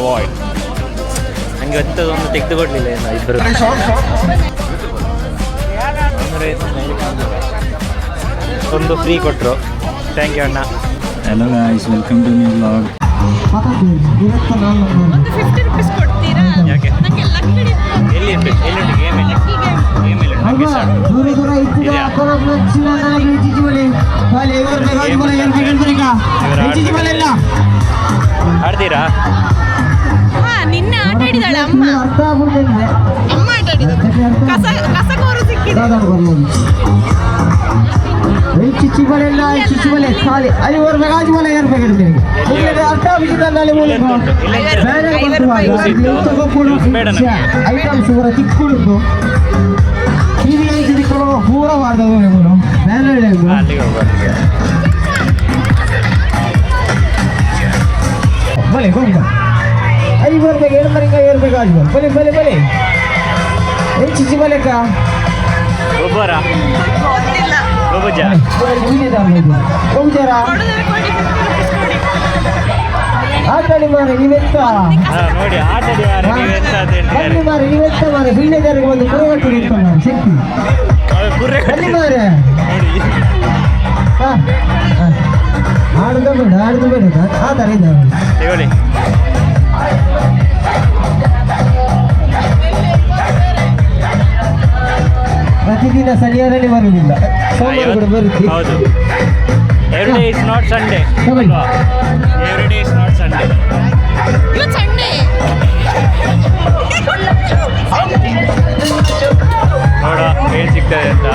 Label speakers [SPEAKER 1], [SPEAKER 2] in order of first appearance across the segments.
[SPEAKER 1] Avoid. ನನಗೆ ಅಂಥದ್ದೊಂದು ತೆಗೆದುಕೊಡ್ಲಿಲ್ಲ ಏನು ಇಬ್ಬರು. ಒಂದು ಫ್ರೀ ಕೊಟ್ಟರು. ಥ್ಯಾಂಕ್ ಯು ಅಣ್ಣ. Hello guys, welcome to new vlog. ಯಾಕೆ ಎಲ್ಲಿ ಎಲ್ಲಿಂಟು ಗೇಮ್ ಇಲ್ಲ ಆಡ್ತೀರಾ?
[SPEAKER 2] ನಿನ್ನೆ ಆಟ ಆಡಿದಾಳೆ ಅಮ್ಮ. ಅಮ್ಮ ಆಟ ಆಡಿದ ಕಸಕೋರು ಸಿಕ್ಕಿದೆ.
[SPEAKER 3] ಚಿಚ್ಚಿಬಲೆಲ್ಲ ಚಿಚ್ಚಿಬಲೆ ಖಾಲಿ 5 ರೂಪಾಯಿ ಮಲೆ ಏರ್ಬೇಕು. ಐಟಮ್ಸ್ ತಿಕ್ಕೊಡುದು ಪೂರ ಮಾಡ್ದವು ಬಲೆ ಹೋಗ 5 ರೂಪಾಯಿಗೆ ಏರ್ಮರಿಂಗ ಏರ್ಬೇಕು ಆಜು ಬಲೆ ಬಲೆ ಬಲೆ ಏನ್ ಚಿಚ್ಚಿ ಬಲೆಕ
[SPEAKER 1] ಗೊಬ್ಬರ
[SPEAKER 3] ಆಟಾಡಿ ಮಾರೆ ನೀವೆತ್ತ
[SPEAKER 1] ನೋಡಿ ಆಟಾಡಿ
[SPEAKER 3] ಮಾರೆ ನೀವೆತ್ತ ಮಾರೆ ಬೀಳ್ಳೆದಾರಿಗೆ ಒಂದು ಪುರವಟ್ಟು ಇಟ್ಕೊಂಡು ನಾನು ಶಕ್ತಿ ಬನ್ನಿ ಮಾರೆ. ಆಡುದ ಬೇಡ ಆ ಥರ ಇದ್ದಾವೆ. ಪ್ರತಿದಿನ ಸರಿಯಾದಲ್ಲಿ ಬರುವುದಿಲ್ಲ, ಸೋಮವಾರ ಕೂಡ ಬರುತ್ತೆ.
[SPEAKER 1] ಹೌದು, every day is not Sunday. Every day is not Sunday.
[SPEAKER 2] ಇವತ್ತು ಸಂಡೇ.
[SPEAKER 1] ನೋಡ ಏನ್ ಸಿಗ್ತದೆ ಅಂತ.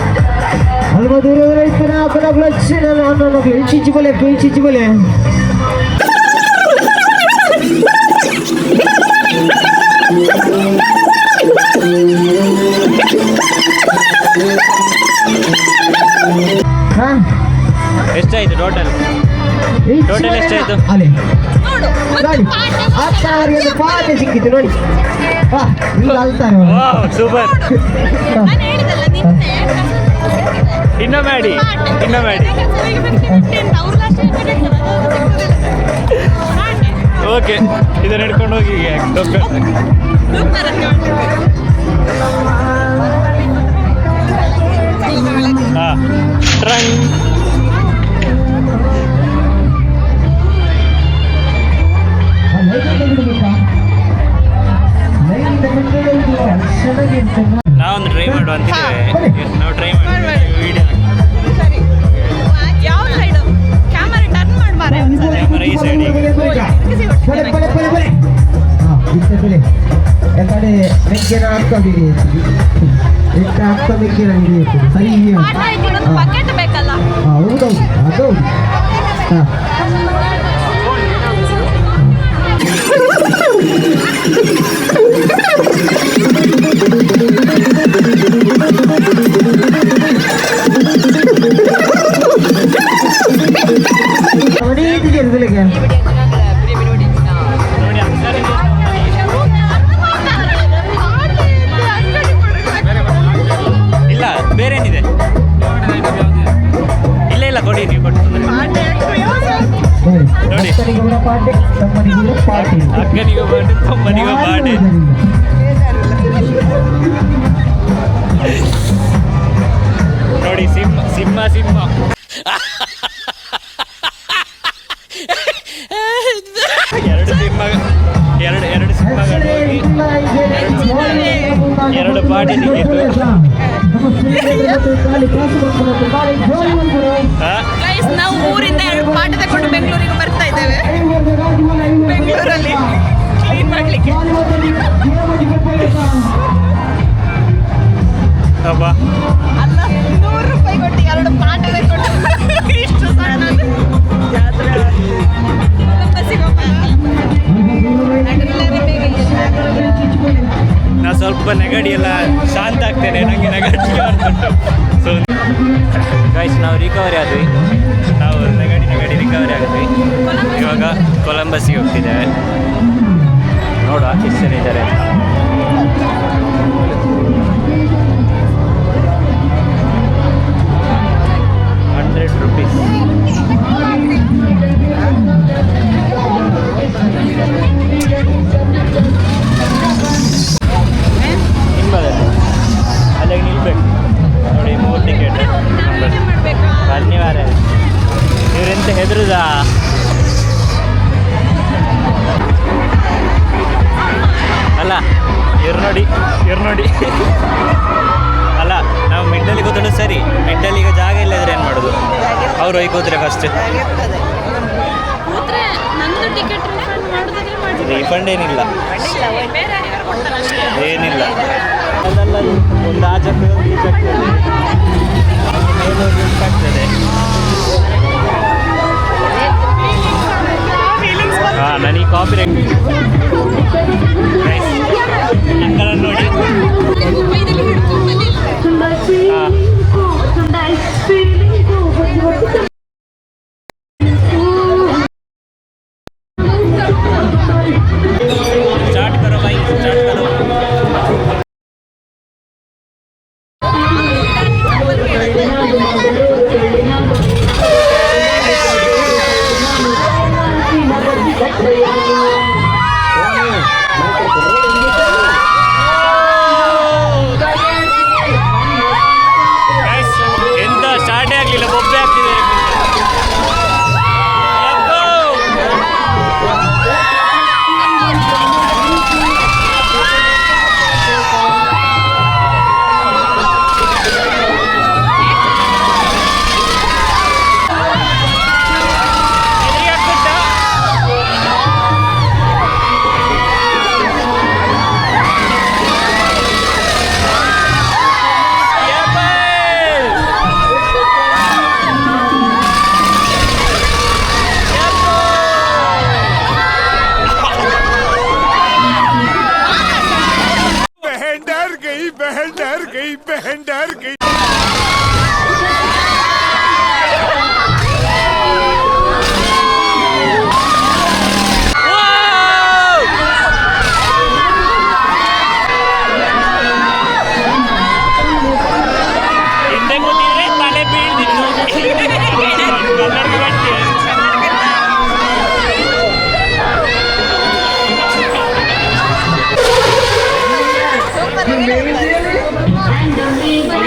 [SPEAKER 3] ಅಲ್ವಾ ದೂರ ಇರ್ತಾನ ಅಪ್ಪನ ಲಕ್ಷಣ ನಾನು ಚಿಚ್ಚಿಬಲೆ ಚಿಚ್ಚಿಬಲೆ
[SPEAKER 1] ಎಷ್ಟಾಯ್ತು ಟೋಟಲ್ ಎಷ್ಟಾಯ್ತು?
[SPEAKER 3] ಅಲ್ಲಿ ನೋಡಿ ಪಾಠ ಸಿಕ್ಕಿತ್ತು ನೋಡಿ. ಅಲ್ತಾರೆ
[SPEAKER 1] ಸೂಪರ್. ಇನ್ನ ಮಾಡಿ ಓಕೆ, ಇದನ್ನ ಹಿಡ್ಕೊಂಡು ಹೋಗಿ ಟ್ರಂಗ್. ನಾವೊಂದು ಟ್ರೈ ಮಾಡುವ ಅಂತಿದ್ದೇವೆ. ನಾವು ಟ್ರೈ ಮಾಡಿ ವಿಡಿಯೋ
[SPEAKER 2] ಯಾವ ಸೈಡ್ ಕ್ಯಾಮರಾ ಟರ್ನ್ ಮಾಡ್ಬಾರೆ.
[SPEAKER 1] ಕ್ಯಾಮರಾ ಈ ಸೈಡ್
[SPEAKER 3] ಯಾಕಡೆ ಮೆಕ್ಕೆನ ಹಾಕ್ಕೊಂಡಿದೆ ಎಟ್ಟ ಹಾಕ್ತಾ ಮೆಕ್ಕೆನ ಹಿಡಿಯುತ್ತೆ ಸರಿ.
[SPEAKER 2] ಬಕೆಟ್ ಬೇಕಲ್ಲ?
[SPEAKER 3] ಹೌದೌದು ಅದೌದು.
[SPEAKER 1] ಇಲ್ಲ ಬೇರೇನಿದೆ? ಇಲ್ಲ ಕೊಡಿ, ನೀವು ಕೊಟ್ಟು ನೋಡಿ. ಅಕ್ಕನಿಗೂ ಪಾಠ, ತಮ್ಮನಿಗೂ ಪಾಠ. ನೋಡಿ ಸಿಂಹ ಎರಡು ಸಿಂಹಗಳು ಹೋಗಿ ಎರಡು ಪಾಟಿ ಸಿಕ್ಕಿತ್ತು.
[SPEAKER 2] ನಾವು ಊರಿಂದ 2 ಪಾಠ ತಗೊಂಡು ಬೆಂಗಳೂರಿಗೆ ಬರ್ತಾ ಇದ್ದೇವೆ. ಬೆಂಗಳೂರಲ್ಲಿ ಕ್ಲೀನ್ ಮಾಡ್ಲಿಕ್ಕೆ
[SPEAKER 1] ಅಲ್ಲ
[SPEAKER 2] 100 ರೂಪಾಯಿ ಕೊಟ್ಟು 2 ಪಾಠ ತಗೊಂಡು ಇಷ್ಟು ಸಣ್ಣ
[SPEAKER 1] ನಾ ಸ್ವಲ್ಪ ನೆಗಡಿ ಎಲ್ಲ ಶಾಂತ ಆಗ್ತೇನೆ, ನನಗೆ ನೆಗಡಿ ಬರ್ತಿತ್ತು. ಸೊ ಗೈಸ್, ನಾವು ರಿಕವರಿ ಆದ್ವಿ. ನಾವು ನೆಗಡಿ ರಿಕವರಿ ಆದ್ವಿ. ಇವಾಗ ಕೊಲಂಬಸ್ಸಿಗೆ ಹೋಗ್ತಿದ್ದೇವೆ. ನೋಡುವ ಎಷ್ಟು ಜನ ಇದ್ದಾರೆ. 100 rupees. ಸರಿ ಮಿಡ್ಡಲ್ಲಿ ಈಗ ಜಾಗ ಇಲ್ಲದ್ರೆ ಏನು ಮಾಡೋದು ಅವ್ರು ಹೋಗಿ ಕೂತ್ರೆ ಫಸ್ಟ್
[SPEAKER 2] ಕೂತ್ರೆ ನಂದು ಟಿಕೆಟ್ ರಿಫಂಡ್ ಮಾಡೋದಾದ್ರೆ ಮಾಡಿ
[SPEAKER 1] ರೀಫಂಡ್ ಏನಿಲ್ಲ
[SPEAKER 2] ಬೇರೆ ಯಾರಿಗಾರು ಕೊಡ್ತಾರೆ ಅಷ್ಟೇ.
[SPEAKER 1] ಏನಿಲ್ಲ ಅದೆಲ್ಲ ಒಂದು ಆ ಚಕ್ರ ಈ ಚಕ್ರ ಆಗ್ತದೆ ಹಾಂ ನನಗೆ ಕಾಪಿ ರೈಟ್ ನೋಡಿ
[SPEAKER 2] ಮೊಬೈಲಲ್ಲಿ ಹಿಡ್ಕೊಂಡು ಬಂದಿಲ್ಲ.
[SPEAKER 1] ಹಾಂ स्टार्ट करो भाई स्टार्ट करो ಎಂತ ಸ್ಟಾರ್ಟೇ ಆಗಲಿಲ್ಲ ಬೊಬ್ಬೆ ಆಗ್ತಿದೆ
[SPEAKER 4] बहन डर गई
[SPEAKER 1] ಹಿಂದೆ ಕೂತಿದ್ರೆ ತಲೆ ಬೀಳ್ದಿತ್ತು ಕನ್ನಡಕ್ಕೆ ಬಟ್ಟೆ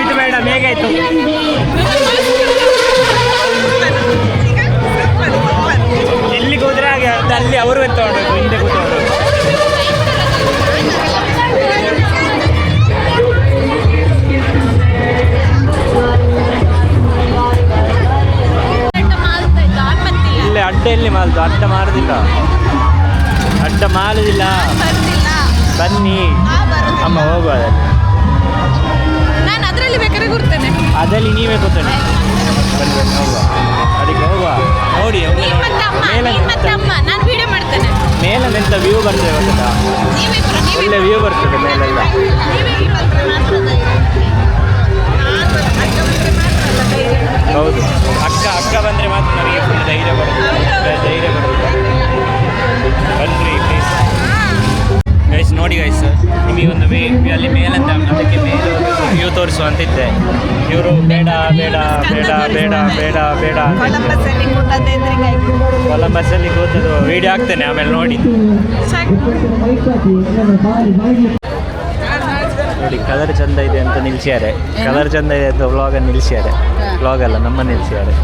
[SPEAKER 1] ಇದು ಬೇಡ ಬೇಗಾಯ್ತು ಎಲ್ಲಿಗೆ ಹೋದ್ರೆ ಹಾಗೆ ಅಲ್ಲಿ ಅವರು ಎತ್ತೊಳ್ಬೇಕು ಹಿಂದೆ ಕೂತ್ಕೊಂಡು ಇಲ್ಲೇ ಅಡ್ಡ ಎಲ್ಲಿ ಮಾಲ್ದು ಅಡ್ಡ ಮಾರುದಿಲ್ಲ ಅಡ್ಡ ಮಾರುದಿಲ್ಲ ಬನ್ನಿ ಅಮ್ಮ ಹೋಗುವ
[SPEAKER 2] ನಾನು ಅದರಲ್ಲಿ ಬೇಕಾದ್ರೆ ಕೂರ್ತೇನೆ.
[SPEAKER 1] ಅದಲ್ಲಿ ನೀವೇ ಕೂತ್ಕೊಳ್ಳಿ ಬನ್ನಿ ಬನ್ನಿ ಹೋಗುವ ಅದಕ್ಕೆ ಹೋಗುವ ನೋಡಿ ಒಮ್ಮೆ
[SPEAKER 2] ನೀನ್ ಮತ್ತೆ ಅಮ್ಮ,
[SPEAKER 1] ಮೇಲೆ
[SPEAKER 2] ನೀನ್ ಮತ್ತೆ ಅಮ್ಮ, ನಾನು ವಿಡಿಯೋ ಮಾಡ್ತೇನೆ.
[SPEAKER 1] ಮೇಲೆ ನಿಂತ ವ್ಯೂ ಬರ್ತದೆ ಗೊತ್ತಾ
[SPEAKER 2] ನೀವಿಬ್ರು, ನೀವಿಬ್ರು.
[SPEAKER 1] ಒಳ್ಳೆ ವ್ಯೂ ಬರ್ತದೆ ಮೇಲೆಲ್ಲ
[SPEAKER 2] ನೀವಿಬ್ರು ಬಂದ್ರೆ ಮಾತ್ರ ಧೈರ್ಯ. ಅಕ್ಕ ಬಂದ್ರೆ ಮಾತ್ರ ಅಲ್ಲ ಧೈರ್ಯ.
[SPEAKER 1] ಹೌದು ಅಕ್ಕ ಬಂದರೆ ಮಾತ್ರ ನಮಗೆ ಫುಲ್ ಧೈರ್ಯ ಬರುತ್ತೆ ಧೈರ್ಯ ಬರುತ್ತೆ ಬನ್ನಿರಿ ಪ್ಲೀಸ್ ಗೈಸ್ ನೋಡಿ ಗೈಸ್ ನಿಮಗೆ ಒಂದು ಅಲ್ಲಿ ಮೇಲಂತ ಅದಕ್ಕೆ ಮೇಲೆ ವ್ಯೂ ತೋರಿಸುವ ಅಂತಿದ್ದೆ ಇವರು ಬೇಡ ಬೇಡ ಬೇಡ ಬೇಡ ಬೇಡ ಬೇಡ
[SPEAKER 2] ಕೊಲಂಬಸ್ಸಲ್ಲಿ ಕೂತದ್ದೆ ಎದುರಿಗಾಯ್ತು.
[SPEAKER 1] ಕೊಲಂಬಸ್ಸಲ್ಲಿ ಕೂತದ್ದು ವೀಡಿಯೋ ಹಾಕ್ತೇನೆ ಆಮೇಲೆ ನೋಡಿ ನೋಡಿ ಕಲರ್ ಚಂದ ಇದೆ ಅಂತ ನಿಲ್ಸ್ಯಾರೆ ಕಲರ್ ಚಂದ ಇದೆ ಅಂತ ವ್ಲಾಗನ್ನು ನಿಲ್ಸ್ಯಾರೆ ವ್ಲಾಗ್ ಅಲ್ಲ ನಮ್ಮ ನಿಲ್ಸ್ಯಾರೆ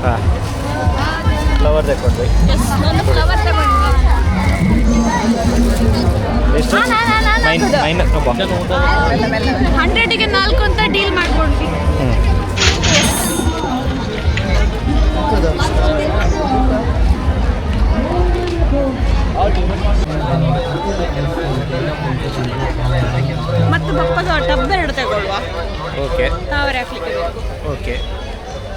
[SPEAKER 1] ಹಾಂ ಫ್ಲವರ್ ತಗೊಂಡ್ರಿ
[SPEAKER 2] ಒಂದು ಫ್ಲವರ್ ತಗೊಂಡು
[SPEAKER 1] ಎಷ್ಟು ಮೈನಸ್
[SPEAKER 2] 100ಗೆ 4 ಅಂತ ಡೀಲ್ ಮಾಡ್ಕೊಂಡ್ವಿ. ಮತ್ತು ಬಪ್ಪದ ಟಬ್ ಎರಡು ತಗೊಳ್ವಾ
[SPEAKER 1] ಓಕೆ
[SPEAKER 2] ತಾವರೆ ಹಾಕ್ಲಿಕ್ಕೆ ಬೇಕು.
[SPEAKER 1] ಓಕೆ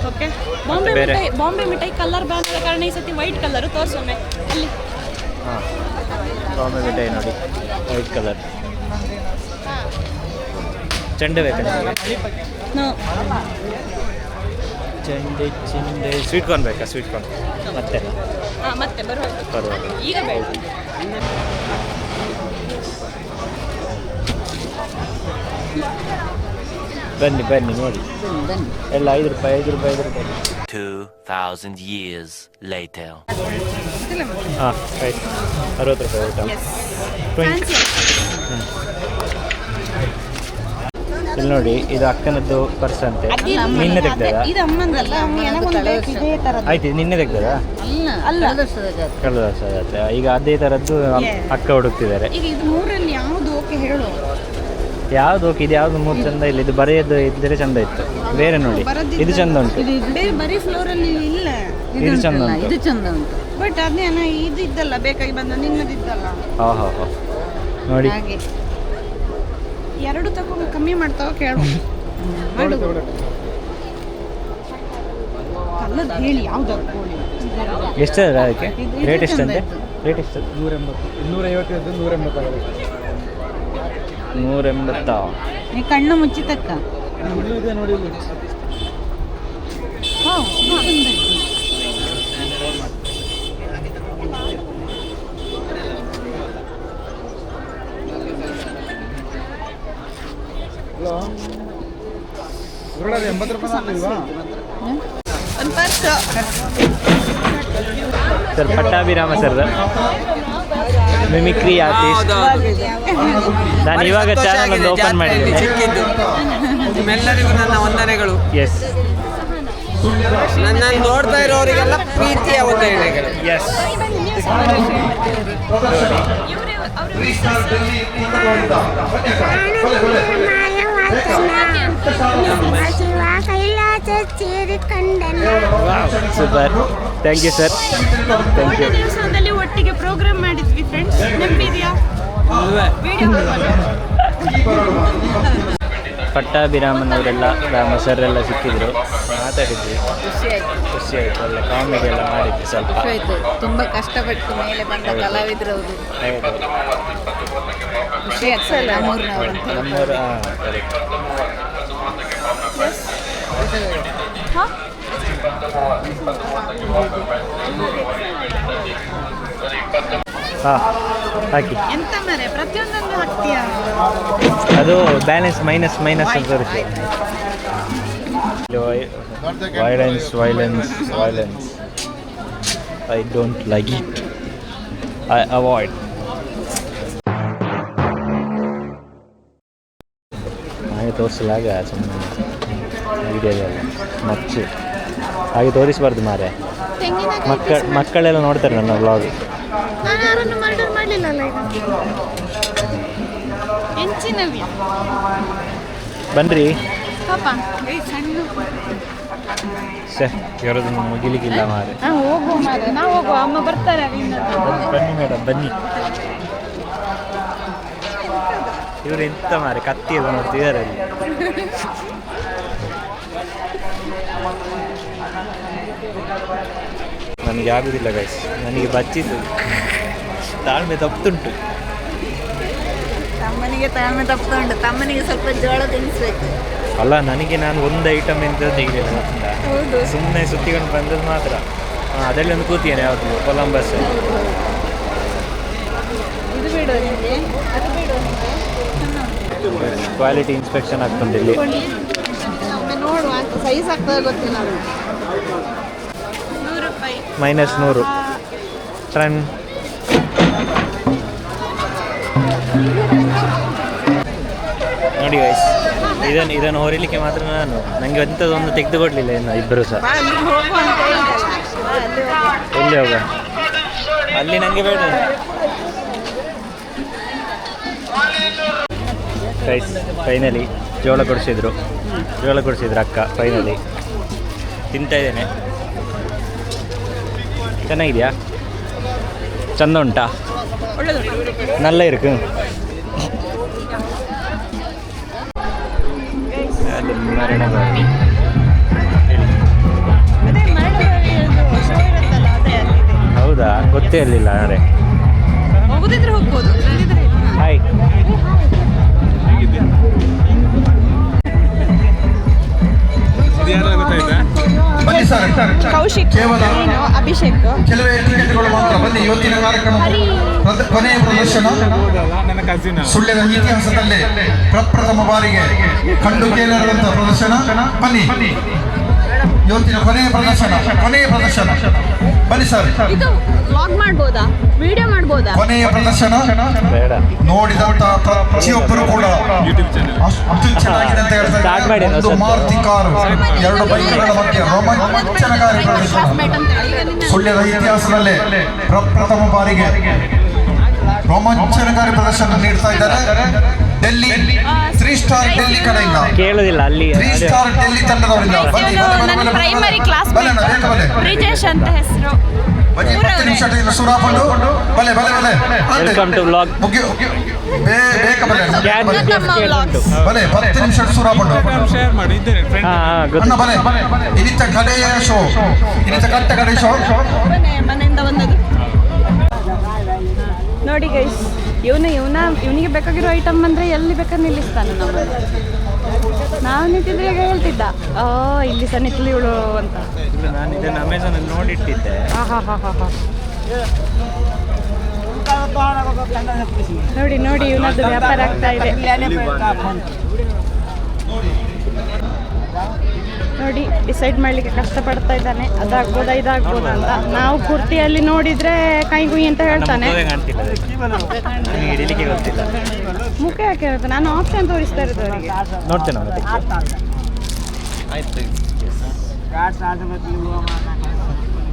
[SPEAKER 2] ಓಕೆ ಬಾಂಬೆ
[SPEAKER 1] ಬೇರೆ?
[SPEAKER 2] ಮಿಠಾಯಿ ಬಾಂಬೆ ಮಿಠಾಯಿ ಕಲರ್ ಬ್ಯಾನ್ ಆದ ಕಾರಣ ಈ ಸತಿ ವೈಟ್ ಕಲರ್ ತೋರಿಸೊಮ್ಮೆ ಅಲ್ಲಿ
[SPEAKER 1] ಹಾಂ ಬಾಂಬೆ ಮಿಠಾಯಿ ನೋಡಿ ವೈಟ್ ಕಲರ್ ಚೆಂಡೆ ಬೇಕಾ ನಿಮಗೆ ಚೆಂಡೆ ಸ್ವೀಟ್ ಕಾರ್ನ್ ಬೇಕಾ ಸ್ವೀಟ್ ಕಾರ್ನ್ ಮತ್ತೆ
[SPEAKER 2] ಹಾಂ ಮತ್ತೆ
[SPEAKER 1] ಬರುವಾಗ
[SPEAKER 2] ಈಗ ಬೇಡ.
[SPEAKER 1] ಬನ್ನಿ ಬನ್ನಿ ನೋಡಿ ಎಲ್ಲ 5 ರೂಪಾಯಿ
[SPEAKER 5] 2,000 years later.
[SPEAKER 1] ಹಾಂ ರೈಟ್ 60 ರೂಪಾಯಿ ಊಟ 20 ಇಲ್ಲಿ ನೋಡಿ ಇದು ಅಕ್ಕನದ್ದು ಪರ್ಸ್ ಅಂತೆ ನಿನ್ನೆ ತೆಗ್ದದ
[SPEAKER 2] ಇದು ಅಮ್ಮಂದಲ್ಲ
[SPEAKER 1] ಆಯ್ತು ಇದು ನಿನ್ನೆ ತೆಗ್ದದ
[SPEAKER 2] ಅಲ್ಲ
[SPEAKER 1] ಕಳೆದ ವರ್ಷದ ಜಾತ್ರೆ. ಈಗ ಅದೇ ಥರದ್ದು ಅಕ್ಕ ಹುಡುಕ್ತಿದ್ದಾರೆ.
[SPEAKER 2] ಈಗ ಇದು ಮೂರಲ್ಲಿ ಯಾವುದು ಓಕೆ ಹೇಳು.
[SPEAKER 1] ಯಾವ್ದು ಓಕೆ, ಇದು ಯಾವ್ದು ಮೂರು ಚಂದ ಇಲ್ಲ. ಇದು ಬರೆಯೋದು ಇದ್ದರೆ ಚಂದ ಇತ್ತು. ಬೇರೆ ನೋಡಿ, ಇದು ಚಂದ ಉಂಟು.
[SPEAKER 2] ಬೇರೆ ಬರೀ ಫ್ಲೋರಲ್ಲಿ ಇಲ್ಲ.
[SPEAKER 1] ಇದು ಚಂದ ಉಂಟು.
[SPEAKER 2] ಇದು ಚಂದ ಉಂಟು. ಬಟ್ ಅದೇನ ಇದು ಇದ್ದಲ್ಲ, ಬೇಕಾಗಿ ಬಂದ ನಿನ್ನದಿದ್ದಲ್ಲ.
[SPEAKER 1] ಹಾ ನೋಡಿ,
[SPEAKER 2] ಹಾಗೆ ಎರಡು ತಗೊಂಡು ಕಮ್ಮಿ ಮಾಡ್ತಾವ ಕೇಳು. ಕಲ್ಲದ ಹೇಳಿ ಯಾವ್ದು ಕೋಳಿ
[SPEAKER 1] ಎಷ್ಟು ಅದಕ್ಕೆ ರೇಟ್ ಎಷ್ಟಂತೆ? ರೇಟ್ ಎಷ್ಟು? 180.
[SPEAKER 2] ನೀ ಕಣ್ಣು ಮುಚ್ಚಿತಕ್ಕ.
[SPEAKER 1] Sir Pattabhirama sir mimicry artist. ನಾನು ಇವಾಗ ಚಾನಲ್ ಒಂದು ಓಪನ್ ಮಾಡಿದ್ದೀನಿ.
[SPEAKER 6] ನಿಮ್ಮೆಲ್ಲರಿಗೂ ನನ್ನ ವಂದನೆಗಳು.
[SPEAKER 1] ಎಸ್,
[SPEAKER 6] ನನ್ನನ್ನು ನೋಡ್ತಾ ಇರೋರಿಗೆಲ್ಲ ಪ್ರೀತಿಯ ವಂದನೆಗಳು.
[SPEAKER 1] Yes. Super, thank you sir, thank you.
[SPEAKER 2] ದಿವಸದಲ್ಲಿ ಒಟ್ಟಿಗೆ ಪ್ರೋಗ್ರಾಮ್ ಮಾಡಿದ್ವಿ ಫ್ರೆಂಡ್ಸ್, ನೆನಪಿದೆಯಾ?
[SPEAKER 1] ಪಟ್ಟಾಭಿರಾಮನವರೆಲ್ಲ ರಾಮ ಸರ್ ಎಲ್ಲ ಸಿಕ್ಕಿದ್ರು, ಮಾತಾಡಿದ್ವಿ, ಖುಷಿ ಆಯಿತು. ಒಳ್ಳೆ ಕಾಮಿಡಿ ಎಲ್ಲ ಮಾಡಿದ್ವಿ ಸ್ವಲ್ಪ.
[SPEAKER 2] ತುಂಬ ಕಷ್ಟಪಟ್ಟು ಮೇಲೆ ಬಂದ ಕಲಾವಿದರು ಅವರು.
[SPEAKER 1] ಹೌದು,
[SPEAKER 2] ಖುಷಿ ಆಗ್ತಲ್ಲ ನಮ್ಮೂರಿನವರು.
[SPEAKER 1] ನಮ್ಮೂರು, ಕರೆಕ್ಟ್. ಹಾಂ, ಹಾಕಿ.
[SPEAKER 2] ಎಂತ ಮರೆ ಪ್ರತಿಯೊಂದನ್ನು ಹಾಕ್ತೀಯಾ?
[SPEAKER 1] ಅದು ಬ್ಯಾಲೆನ್ಸ್ ಮೈನಸ್ ಅಂತ ತೋರಿಸಿ. Violence I don't like it, I avoid. ಹಾಗೆ ತೋರಿಸಲಾಗ ಸುಮ್ಮನೆ ವಿಡಿಯೋದಲ್ಲ ಮಚ್ಚು ಹಾಗೆ ತೋರಿಸಬಾರ್ದು ಮಾರೆ. ಮಕ್ಕಳೆಲ್ಲ ನೋಡ್ತಾರೆ ನನ್ನ ವ್ಲಾಗ್.
[SPEAKER 2] ನಾನು ಯಾರನ್ನು ಮರ್ಡರ್ ಮಾಡಲಿಲ್ಲಲ್ಲ ಈಗ. ಹೆಂಚಿನವ್ಯ
[SPEAKER 1] ಬನ್ನಿರಿ.
[SPEAKER 2] ಪಾಪ ಸಣ್ಣ
[SPEAKER 1] ಇವರದು ಮುಗಿಲಿಕ್ಕಿಲ್ಲ ಮಾರೆ.
[SPEAKER 2] ಹೋಗುವ ಮಾರೆ, ನಾವು ಹೋಗುವ, ಅಮ್ಮ ಬರ್ತಾರೆ ಅಲ್ಲಿಂದ.
[SPEAKER 1] ಬನ್ನಿ ಮೇಡಮ್, ಬನ್ನಿ. ಇವರು ಎಂತ ಮಾರೆ ಕತ್ತಿ ಎಲ್ಲ ನೋಡ್ತಿದ್ದಾರೆ ಅಲ್ಲಿ. ನನಗೆ ಆಗುದಿಲ್ಲ ಗೈಸ್, ನನಗೆ ಬಚ್ಚಿದ್ದು ತಾಳ್ಮೆ ತಪ್ಪುಂಟು.
[SPEAKER 2] ತಮ್ಮನಿಗೆ ತಾಳ್ಮೆ ತಪ್ಪುಂಟು, ತಮ್ಮನಿಗೆ ಸ್ವಲ್ಪ ಜೋಳ ತಿನ್ನಿಸ್ಬೇಕು.
[SPEAKER 1] ಅಲ್ಲ, ನನಗೆ ನಾನು ಒಂದು ಐಟಮ್ ಎಂತ ತೆಗಿಲಿಲ್ಲ ಗೊತ್ತಿಲ್ಲ, ಸುಮ್ಮನೆ ಸುತ್ತಿಕೊಂಡು ಬಂದದ್ದು ಮಾತ್ರ. ಅದರಲ್ಲಿ ಒಂದು ಕೂತಿದ್ದೇನೆ ಯಾವುದು ಕೊಲಂಬಸ್.
[SPEAKER 2] ಇದು ಬಿಡು ನಿಮಗೆ, ಅದು ಬಿಡು ನಿಮಗೆ.
[SPEAKER 1] ಕ್ವಾಲಿಟಿ ಇನ್ಸ್ಪೆಕ್ಷನ್ ಆಗ್ತುಂಟು ಇಲ್ಲಿ.
[SPEAKER 2] ಒಮ್ಮೆ ನೋಡುವ ಅಂತ ಸೈಜ್ ಆಗ್ತದೆ ಗೊತ್ತಿಲ್ಲ. 100 ರೂಪಾಯಿ
[SPEAKER 1] -100 ಟ್ರನ್. ನೋಡಿ ಗೈಸ್, ಇದನ್ನು ಹೊರಿಲಿಕ್ಕೆ ಮಾತ್ರ ನನಗೆ ಅಂಥದ್ದೊಂದು ತೆಗೆದುಕೊಡ್ಲಿಲ್ಲ ಇನ್ನು ಇಬ್ಬರು ಸಹ. ಎಲ್ಲಿ ಹೋಗ, ಅಲ್ಲಿ ನನಗೆ ಬೇಡ ಗೈಸ್. ಫೈನಲಿ ಜೋಳ ಕೊಡಿಸಿದ್ರು ಅಕ್ಕ. ಫೈನಲಿ ತಿಂತಾ ಇದ್ದೇನೆ. ಚೆನ್ನಾಗಿದೆಯಾ? ಚಂದ ಉಂಟಾ? ನಲ್ಲ ಇருக்கு. ಹೌದಾ, ಗೊತ್ತೇ ಇರಲಿಲ್ಲ. ಅರೆ
[SPEAKER 2] ಹೋಗುದಿದ್ರೆ ಹೋಗ್ಬೋದು.
[SPEAKER 1] ಹಾಯ್.
[SPEAKER 2] ಕೌಶಿಕ್, ಅಭಿಷೇಕ್,
[SPEAKER 7] ಕೆಲವೇ ಟಿಕೆಟ್ಗಳು ಮಾತ್ರ. ಬನ್ನಿ, ಇವತ್ತಿನ ಕಾರ್ಯಕ್ರಮ ಕೊನೆಯ ಪ್ರದರ್ಶನ. ಸುಳ್ಯದ ಇತಿಹಾಸದಲ್ಲೇ ಪ್ರಪ್ರಥಮ ಬಾರಿಗೆ ಕಂಡು ಕೇಳಿರುವಂತಹ ಪ್ರದರ್ಶನ. ಬನ್ನಿ, ಇವತ್ತಿನ ಕೊನೆಯ ಪ್ರದರ್ಶನ. ಬನ್ನಿ ಸರ್.
[SPEAKER 2] ಇದು ವ್ಲಾಗ್ ಮಾಡ್ಬೋದಾ? ವಿಡಿಯೋ ಮಾಡ್ಬೋದಾ?
[SPEAKER 7] ಕೊನೆಯ ಪ್ರದರ್ಶನ
[SPEAKER 1] ಬೇಡ.
[SPEAKER 7] ನೋಡಿದಂತ ಪ್ರತಿಯೊಬ್ಬರು ಕೂಡ ಅಷ್ಟು ಚೆನ್ನಾಗಿದೆ ಅಂತ
[SPEAKER 1] Start ಮಾಡಿ
[SPEAKER 7] ಹೇಳ್ತಾರೆ. ಒಂದು ಮಾರುತಿ ಕಾರು, 2 ಬೈಕ್ಗಳ ಬಗ್ಗೆ ರೋಮಾಂಚನಕಾರಿ ಪ್ರದರ್ಶನ. ಸುಳ್ಯದ ಇತಿಹಾಸದಲ್ಲೇ ಪ್ರಪ್ರಥಮ ಬಾರಿಗೆ ರೋಮಾಂಚನಕಾರಿ ಪ್ರದರ್ಶನ ನೀಡ್ತಾ ಇದ್ದಾರೆ. ಡೆಲ್ಲಿ 3 ಸ್ಟಾರ್ ಡೆಲ್ಲಿ ಕಡೆಯಿಂದ
[SPEAKER 1] ಕೇಳುದಿಲ್ಲ ಅಲ್ಲಿ
[SPEAKER 7] 3 ಸ್ಟಾರ್ ಡೆಲ್ಲಿ ತಂಡದವರಿಂದ ಬನ್ನಿ
[SPEAKER 2] ನನ್ನ ಪ್ರೈಮರಿ ಕ್ಲಾಸ್ ಬ್ರಿಜೇಶ್ ಅಂತ ಹೆಸರು.
[SPEAKER 7] ಬನ್ನಿ 10 ನಿಮಿಷದಿಂದ ಶುರು ಹಾಕೊಂಡು ಬಲೆ ಬಲೆ ಬಲೆ
[SPEAKER 1] ವೆಲ್ಕಮ್ ಟು ವ್ಲಾಗ್.
[SPEAKER 7] ಬೇಗ ಬಲೆ
[SPEAKER 1] ಉಂಟು.
[SPEAKER 7] ಬಲೆ 10 ನಿಮಿಷ ಶುರು ಹಾಕೊಂಡು ಅಣ್ಣ ಬಲೆ ಇನ್ನಿತ ಕಡೆಯ ಶೋ ಇನ್ನಿತ ಕಡೆ ಶೋ
[SPEAKER 2] ಮನೆಯಿಂದ ಬಂದದ್ದು ನೋಡಿ ಗೈಸ್. ಇವನಿಗೆ ಬೇಕಾಗಿರೋ ಐಟಮ್ ಅಂದರೆ ಎಲ್ಲಿ ಬೇಕಾದ್ರೆ ನಿಲ್ಲಿಸ್ತಾನೆ ನಮ್ಮಲ್ಲಿ. ನಾವು ನಿಂತಿದ್ರೆ ಈಗ ಹೇಳ್ತಿದ್ದ ಇಲ್ಲಿ ಸಹ ನಿತ್ಲಿ ಇವಳು ಅಂತ.
[SPEAKER 1] ನಾನು ಇದನ್ನು ಅಮೆಝಾನಲ್ಲಿ ನೋಡಿಟ್ಟಿದ್ದೆ.
[SPEAKER 2] ನೋಡಿ ಇವನದ್ದು ವ್ಯಾಪಾರ ಆಗ್ತಾ ಇದೆ. ನೋಡಿ ಡಿಸೈಡ್ ಮಾಡಲಿಕ್ಕೆ ಕಷ್ಟಪಡ್ತಾ ಇದ್ದಾನೆ, ಅದಾಗ್ಬೋದಾ ಇದಾಗ್ಬೋದಾ ಅಂತ. ನಾವು ಕುರ್ತಿಯಲ್ಲಿ ನೋಡಿದ್ರೆ ಕೈ ಗುಯಿ ಅಂತ ಹೇಳ್ತಾನೆ.
[SPEAKER 1] ಹಿಡಿಲಿಕ್ಕೆ ಗೊತ್ತಿಲ್ಲ.
[SPEAKER 2] ಮುಖ ಯಾಕೆ ಇರುತ್ತೆ? ನಾನು ಆಪ್ಷನ್ ತೋರಿಸ್ತಾ ಇರೋದು ಅವರಿಗೆ.
[SPEAKER 1] ನೋಡ್ತೇನೆ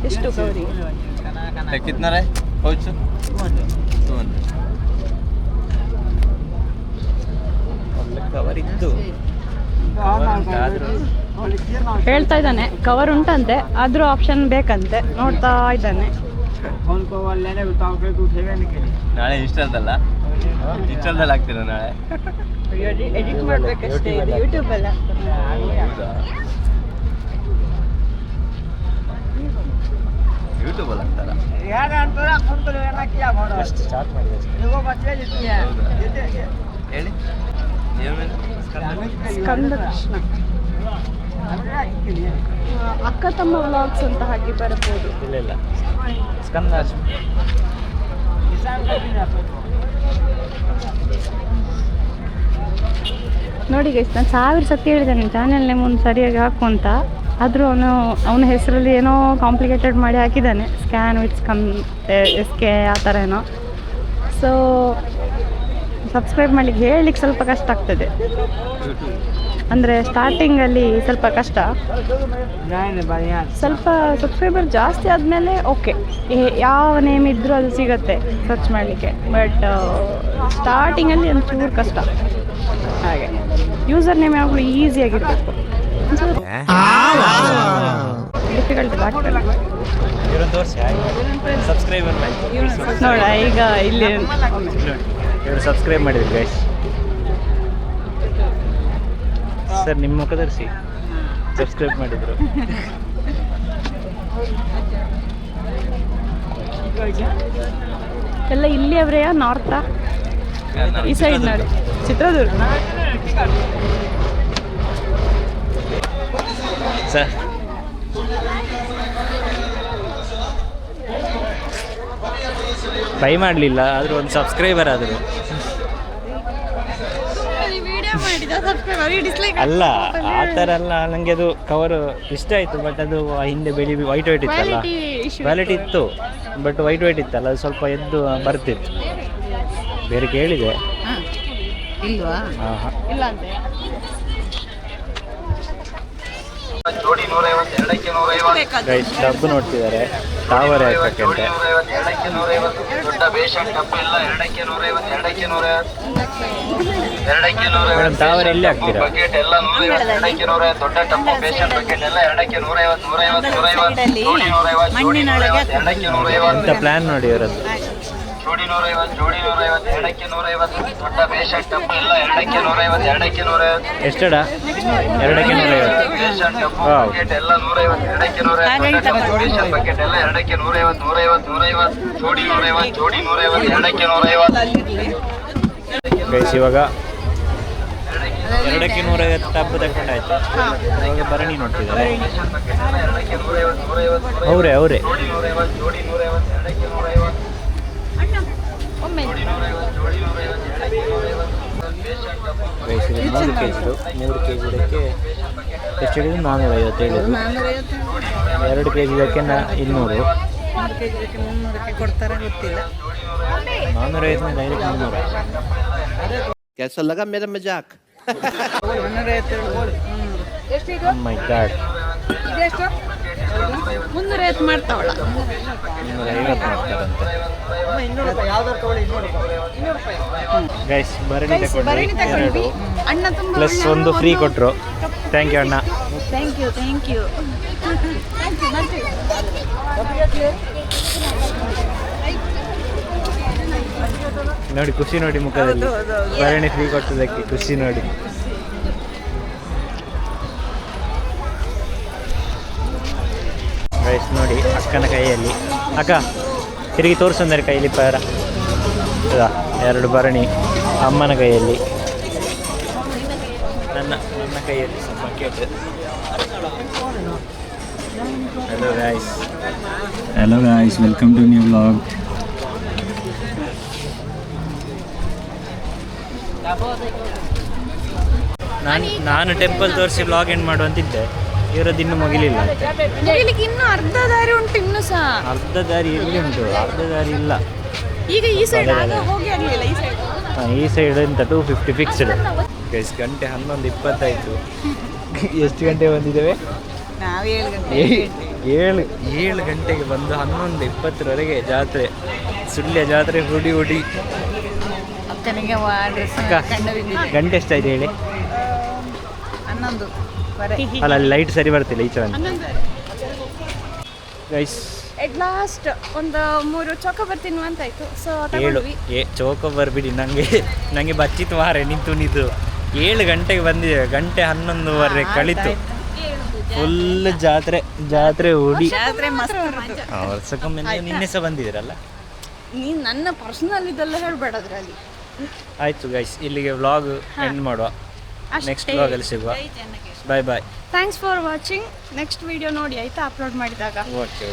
[SPEAKER 2] ಎಷ್ಟು ಗೌರಿ?
[SPEAKER 1] ಕವರ್ ಇತ್ತು
[SPEAKER 2] ಹೇಳ್ತಾ ಇದ್ದಾನೆ ಕವರ್ ಉಂಟಂತೆ, ಆದ್ರೂ ಆಪ್ಷನ್ ಬೇಕಂತೆ. ನೋಡ್ತಾ ಇದ್ದಾನೆ.
[SPEAKER 8] ನಾಳೆ ಇನ್ಸ್ಟಾಲ್ದಲ್ಲ ಇನ್ಸ್ಟಾಲ್ದಲ್ಲಿ ಆಗ್ತೀರಾ ನಾಳೆ?
[SPEAKER 2] ಎಡಿಟ್ ಮಾಡ್ಬೇಕಷ್ಟೇ, ಇದು ಯೂಟ್ಯೂಬ್ ಅಲ್ಲ.
[SPEAKER 8] ಯೂಟ್ಯೂಬಲ್ಲಿ ಆಗ್ತಾರ?
[SPEAKER 1] ಸ್ಟಾರ್ಟ್ ಮಾಡಿದೆ
[SPEAKER 8] ಹೇಳಿ
[SPEAKER 2] ಸ್ಕಂದ ಕೃಷ್ಣ ಅಕ್ಕ ತಮ್ಮ ವ್ಲಾಗ್ಸ್ ಅಂತ ಹಾಕಿ ಬರಬಹುದು.
[SPEAKER 1] ಇಲ್ಲ ಸ್ಕಂದ
[SPEAKER 2] ನೋಡಿ ಗೈಸ್, ನಾನು 1000 ಸತಿ ಹೇಳಿದೆ ನಿಮ್ಮ ಚಾನೆಲ್ ನೇಮ್ ಒಂದು ಸರಿಯಾಗಿ ಹಾಕು ಅಂತ. ಆದರೂ ಅವನ ಹೆಸರಲ್ಲಿ ಏನೋ ಕಾಂಪ್ಲಿಕೇಟೆಡ್ ಮಾಡಿ ಹಾಕಿದ್ದಾನೆ, ಸ್ಕ್ಯಾನ್ ವಿತ್ SK ಆ ಥರ ಏನೋ. ಸೊ ಸಬ್ಸ್ಕ್ರೈಬ್ ಮಾಡಲಿಕ್ಕೆ ಹೇಳಲಿಕ್ಕೆ ಸ್ವಲ್ಪ ಕಷ್ಟ ಆಗ್ತದೆ. ಅಂದರೆ ಸ್ಟಾರ್ಟಿಂಗಲ್ಲಿ ಸ್ವಲ್ಪ ಕಷ್ಟ. ಸ್ವಲ್ಪ ಸಬ್ಸ್ಕ್ರೈಬರ್ ಜಾಸ್ತಿ ಆದಮೇಲೆ ಓಕೆ, ಯಾವ ನೇಮ್ ಇದ್ದರೂ ಅದು ಸಿಗುತ್ತೆ ಸರ್ಚ್ ಮಾಡಲಿಕ್ಕೆ. ಬಟ್ ಸ್ಟಾರ್ಟಿಂಗಲ್ಲಿ ಒಂಚೂರು ಕಷ್ಟ. ಹಾಗೆ ಯೂಸರ್ ನೇಮ್ ಯಾವಾಗಲೂ ಈಸಿಯಾಗಿರಬೇಕು. ಡಿಫಿಕಲ್ಟ್ ಆಗ್ತದೆ.
[SPEAKER 1] ಸಬ್ಸ್ಕ್ರೈಬರ್
[SPEAKER 2] ನೋಡ ಈಗ ಇಲ್ಲಿ
[SPEAKER 1] ಇವರು ಸಬ್ಸ್ಕ್ರೈಬ್ ಮಾಡಿದ್ರು ಗೈಸ್. ಸರ್ ನಿಮ್ಮ ಮುಖ ತರಿಸಿ ಸಬ್ಸ್ಕ್ರೈಬ್ ಮಾಡಿದ್ರು.
[SPEAKER 2] ಎಲ್ಲ ಇಲ್ಲಿ ಅವರೇ ನಾರ್ತಾ? ಈ ಸೈಡ್ ನೋಡಿ, ಚಿತ್ರದುರ್ಗ.
[SPEAKER 1] ಸರ್ ಬೈ ಮಾಡಲಿಲ್ಲ, ಆದರೂ ಒಂದು ಸಬ್ಸ್ಕ್ರೈಬರ್ ಆದರು. ಅಲ್ಲ ಆ ಥರ ಅಲ್ಲ, ನನಗೆ ಅದು ಕವರು ಇಷ್ಟ ಆಯಿತು. ಬಟ್ ಅದು ಹಿಂದೆ ಬೆಳಿ ವೈಟ್ ಇತ್ತಲ್ಲ, ಕ್ವಾಲಿಟಿ ಇತ್ತು. ಬಟ್ ವೈಟ್ ಇತ್ತಲ್ಲ, ಅದು ಸ್ವಲ್ಪ ಎದ್ದು ಬರ್ತಿತ್ತು. ಬೇರೆ ಕೇಳಿದೆ,
[SPEAKER 2] ಇಲ್ವಾ? ಇಲ್ಲ ಅಂತೆ.
[SPEAKER 1] ಗೈಸ್ ಡಬ್ಬು ನೋಡ್ತಿದ್ದಾರೆ, ತಾವರೆ ಹಾಕಕ್ಕೆ. ಮೇಡಮ್ ತಾವರೆ ಎಲ್ಲಿ ಹಾಕ್ತೀರಾ? ಇಂಥ ಪ್ಲ್ಯಾನ್ ನೋಡಿ ಅವರದ್ದು.
[SPEAKER 8] ಜೋಡಿ 150, ಜೋಡಿ 150, ಎರಡಕ್ಕೆ 150, ದೊಡ್ಡ ಬೇಷನ್ ಟಪ್ಪು ಎಲ್ಲ ಎರಡಕ್ಕೆ 150, ಎರಡಕ್ಕೆ 150.
[SPEAKER 1] ಎಷ್ಟಡ? ಎರಡಕ್ಕೆ 150.
[SPEAKER 8] ಬೇಷನ್ ಟಪ್ಪು ಬಕೆಟ್ ಎಲ್ಲ 150, ಎರಡಕ್ಕೆ 150. ಬೇಷನ್ ಬಕೆಟ್ ಎಲ್ಲ ಎರಡಕ್ಕೆ 150, 150, 150. ಜೋಡಿ 150, ಜೋಡಿ 150, ಎರಡಕ್ಕೆ 150.
[SPEAKER 1] ಗೈಸ್ ಇವಾಗ ಎರಡಕ್ಕೆ 150 ಟಬ್ಬು ತಗೊಂಡಾಯ್ತು. ಇವಾಗ ಭರಣಿ ನೋಡ್ತಿದ್ದಾರೆ. ಅವರೇ ಗೈಸ್ ಇದು 3 ಕೆಜಿದು. 3 ಕೆಜಿ ಇದಕ್ಕೆ ಎಷ್ಟು ಹೇಳಿದ್ರು? 450 ಹೇಳಿದ್ರು. 2 ಕೆಜಿ ಇದಕ್ಕೆ 200.
[SPEAKER 6] 1 ಕೆಜಿಗೆ 300ಕ್ಕೆ ಕೊಡ್ತಾರೆ ಗೊತ್ತಿಲ್ಲ.
[SPEAKER 1] 450 ಡೈರೆಕ್ಟ್ 300.
[SPEAKER 9] कैसा लगा मेरा मजाक
[SPEAKER 6] 150
[SPEAKER 1] ಮೈ ಗಾಡ್,
[SPEAKER 2] 350 ಮಾಡ್ತಾವಳ.
[SPEAKER 1] 350 ಮಾಡ್ತಾರಂತೆ. ಗೈಸ್ ಭರಣಿ
[SPEAKER 2] ಭರಣಿ
[SPEAKER 1] ತಗೊಂಡ್ವಿ,
[SPEAKER 2] ತಗೊಂಡ್ವಿ. ಅಣ್ಣ ತುಂಬ
[SPEAKER 1] ಪ್ಲಸ್ ಒಂದು ಫ್ರೀ ಕೊಟ್ಟರು. ಥ್ಯಾಂಕ್ ಯು ಅಣ್ಣ.
[SPEAKER 2] ಥ್ಯಾಂಕ್ ಯು
[SPEAKER 1] ನೋಡಿ ಖುಷಿ ನೋಡಿ ಮುಖದಲ್ಲಿ, ಭರಣಿ ಫ್ರೀ ಕೊಟ್ಟದಕ್ಕೆ ಖುಷಿ ನೋಡಿ. ಗೈಸ್ ನೋಡಿ ಅಕ್ಕನ ಕೈಯಲ್ಲಿ, ಅಕ್ಕ ತಿರುಗಿ ತೋರಿಸಂದರೆ ಕೈಯಲ್ಲಿ ಪರ 2 ಭರಣಿ, ಅಮ್ಮನ ಕೈಯಲ್ಲಿ, ನನ್ನ ಕೈಯಲ್ಲಿ bucket. Hello guys, welcome to new vlog. ನಾನು ಟೆಂಪಲ್ ತೋರಿಸಿ ವ್ಲಾಗ್ ಎಂಡ್ ಮಾಡುವಂತಿದ್ದೆ, ಇವರದ್ದು ಇನ್ನೂ ಮುಗಿಲಿಲ್ಲ.
[SPEAKER 2] ಇನ್ನೂ ಅರ್ಧ ದಾರಿ ಉಂಟು, ಇನ್ನೂ ಸಹ
[SPEAKER 1] ಅರ್ಧ ದಾರಿ ಎಲ್ಲಿ ಉಂಟು? ಅರ್ಧ ದಾರಿ ಇಲ್ಲ.
[SPEAKER 2] ಈಗ ಈ ಸೈಡ್ ಹೋಗಿ ಆಗಲಿಲ್ಲ. ಈ ಸೈಡ್
[SPEAKER 1] ಈ ಸೈಡ್ ಎಂತ 250 ಫಿಕ್ಸ್ಡ್. ಗೈಸ್ ಗಂಟೆ 11:20 ಆಯಿತು. ಎಷ್ಟು ಗಂಟೆಗೆ ಬಂದಿದ್ದೇವೆ?
[SPEAKER 6] ನಾವು 7 ಗಂಟೆ
[SPEAKER 1] 7 ಗಂಟೆಗೆ ಬಂದು 11:20 ಜಾತ್ರೆ, ಸುಳ್ಯ ಜಾತ್ರೆ ಹುಡಿ.
[SPEAKER 6] ಅಕ್ಕನಿಗೆ ಡ್ರೆಸ್
[SPEAKER 1] ಅಕ್ಕ ಗಂಟೆ ಎಷ್ಟಾಯ್ತು ಹೇಳಿ?
[SPEAKER 6] 11
[SPEAKER 1] ಅಲ್ಲ, ಅಲ್ಲಿ ಲೈಟ್ ಸರಿ ಬರ್ತಿಲ್ಲ ಈಚೆ ಒಂದು. ಗೈಸ್
[SPEAKER 2] ಎಟ್ ಲಾಸ್ಟ್ ಒಂದು 3 ಚೋಕೋಬಾರ್ ತಿನ್ನುವಂತಾಯ್ತು. ಸೊ
[SPEAKER 1] 7 ಚೋಕೋಬಾರ್ ಬಿಡಿ, ನನಗೆ ಬಚ್ಚಿತ್ತು ಮಾರೆ ನಿಂತು 7 ಗಂಟೆಗೆ ಬಂದಿದ್ದೇವೆ. ಗಂಟೆ 11:15 ಕಳಿತು. ಫುಲ್ ಜಾತ್ರೆ ಹುಡಿ.
[SPEAKER 6] ಜಾತ್ರೆ ಮಸ್ತ್
[SPEAKER 1] ವರ್ಷಕ್ಕೊಮ್ಮೆ ನಿನ್ನೆ ಸಹ ಬಂದಿದ್ದೀರಲ್ಲ.
[SPEAKER 2] ನೀನು ನನ್ನ ಪರ್ಸನಲ್ ಇದೆಲ್ಲ ಹೇಳಬೇಡ ಅದರಲ್ಲಿ.
[SPEAKER 1] ಆಯಿತು ಗೈಸ್, ಇಲ್ಲಿಗೆ ವ್ಲಾಗ್ ಎಂಡ್ ಮಾಡುವ. ನೆಕ್ಸ್ಟ್ ವ್ಲಾಗಲ್ಲಿ ಸಿಗುವ. Bye bye.
[SPEAKER 2] Thanks for watching. Next video ನೋಡಿ ಆಯಿತಾ, ಅಪ್ಲೋಡ್ ಮಾಡಿದಾಗ.
[SPEAKER 1] Okay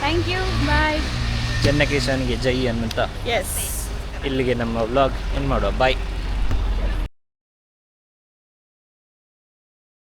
[SPEAKER 2] thank you, bye.
[SPEAKER 1] ಚೆನ್ನಕೇಶನ್ಗೆ ಜೈ ಅನ್ನುತ್ತಾ
[SPEAKER 2] ಎಸ್,
[SPEAKER 1] ಇಲ್ಲಿಗೆ ನಮ್ಮ ವ್ಲಾಗ್ ಎಂಡ್ ಮಾಡುವ. ಬಾಯ್.